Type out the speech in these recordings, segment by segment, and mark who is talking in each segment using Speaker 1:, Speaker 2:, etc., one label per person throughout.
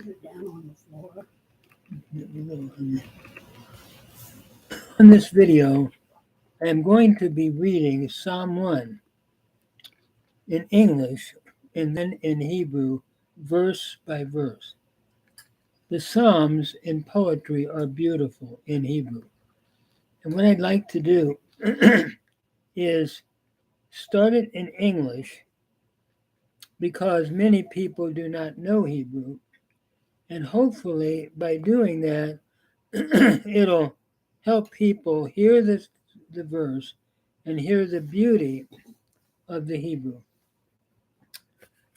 Speaker 1: Put it down on the floor.
Speaker 2: In this video, I am going to be reading Psalm 1 in English and then in Hebrew, verse by verse. The Psalms in poetry are beautiful in Hebrew. And what I'd like to do is start it in English because many people do not know Hebrew. And hopefully, by doing that, it'll help people hear the verse and hear the beauty of the Hebrew.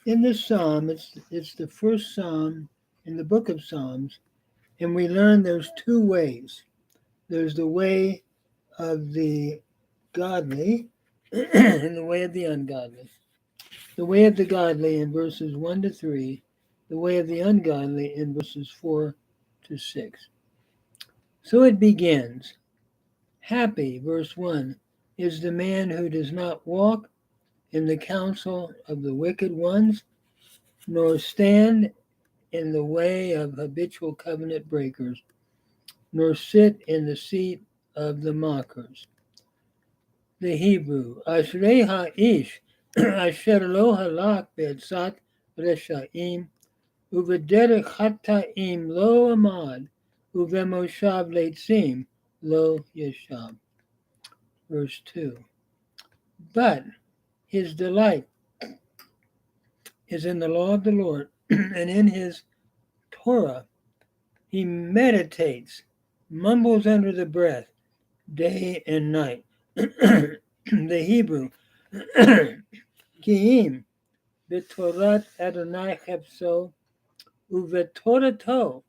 Speaker 2: In this psalm, it's the first psalm in the book of Psalms, and we learn there's two ways. There's the way of the godly and the way of the ungodly. The way of the godly in verses 1 to 3, the way of the ungodly in verses 4 to 6. So it begins. Happy, verse 1, is the man who does not walk in the counsel of the wicked ones, nor stand in the way of habitual covenant breakers, nor sit in the seat of the mockers. The Hebrew, Ashrei ha'ish, asher lo halach be'etzat reshaim, uvederech chata'im lo amad, uvemoshav leitzim lo yeshab. Verse 2. But his delight is in the law of the Lord, and in his Torah he meditates, mumbles under the breath, day and night. The Hebrew, Ki'im b'torat Adonai chepso, u'v'torato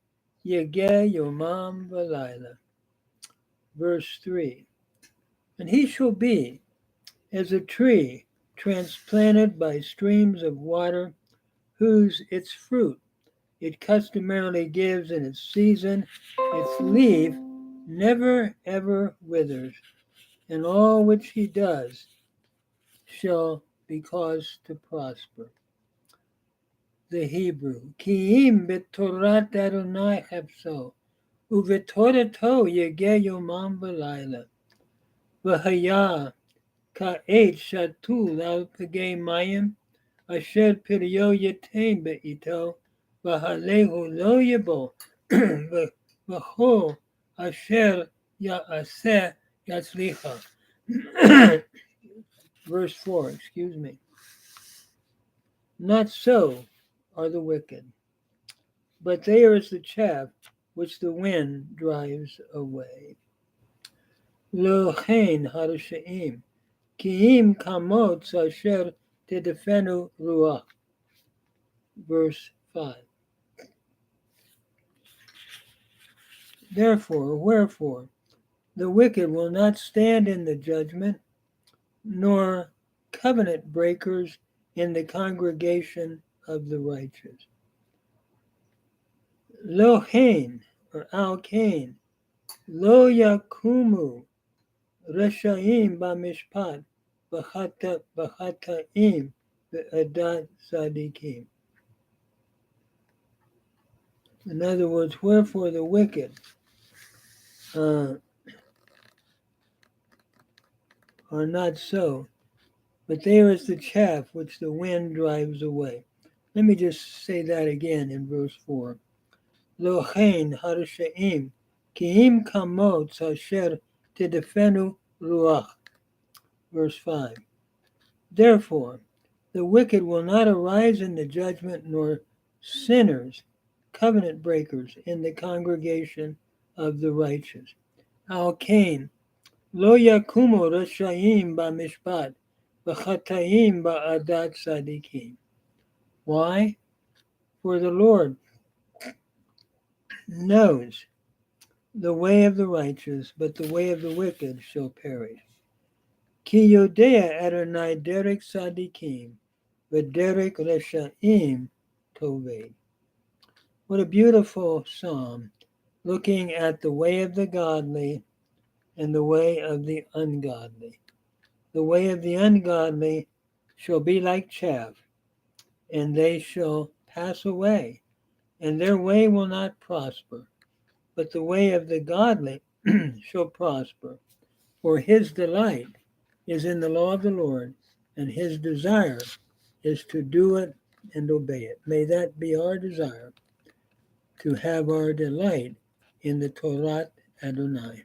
Speaker 2: yegeh yomam v'layla. Verse 3. And he shall be as a tree transplanted by streams of water, whose its fruit it customarily gives in its season, its leaf never ever withers, and all which he does shall be caused to prosper. The Hebrew, Ki'im b'torat Adonai chepso, u'v'torato yegeh yomam v'layla, v'haya ka'et shatul al pegei mayim, asher piryo yetem be'ito, v'halehu lo yebo, v'chol asher ya'aseh yatzlicha. Verse 4, Not so are the wicked, but they are as the chaff which the wind drives away. Lo chen harashaim, ki im kamot asher tedefenu ruach. Verse 5. Wherefore, the wicked will not stand in the judgment, nor covenant breakers in the congregation of the righteous. Lo chen, or al chen, lo yakumu reshaim b'mishpat b'chataim v'adat tzadikim. In other words, wherefore the wicked are not so, but they are as the chaff which the wind drives away. Let me just say that again in verse 4. Lo chen harashaim, ki im kamot asher tedefenu ruach. Verse 5. Therefore, the wicked will not arise in the judgment, nor sinners, covenant breakers, in the congregation of the righteous. Al kain, lo yakumu rashaim b'mishpat, v'chataim ba'adat tzadikim. Why? For the Lord knows the way of the righteous, but the way of the wicked shall perish. Ki yodea Adonai derek tzadikim, v'derek reshaim toved. What a beautiful psalm, looking at the way of the godly and the way of the ungodly. The way of the ungodly shall be like chaff, and they shall pass away, and their way will not prosper, but the way of the godly shall prosper. For his delight is in the law of the Lord, and his desire is to do it and obey it. May that be our desire, to have our delight in the Torah Adonai.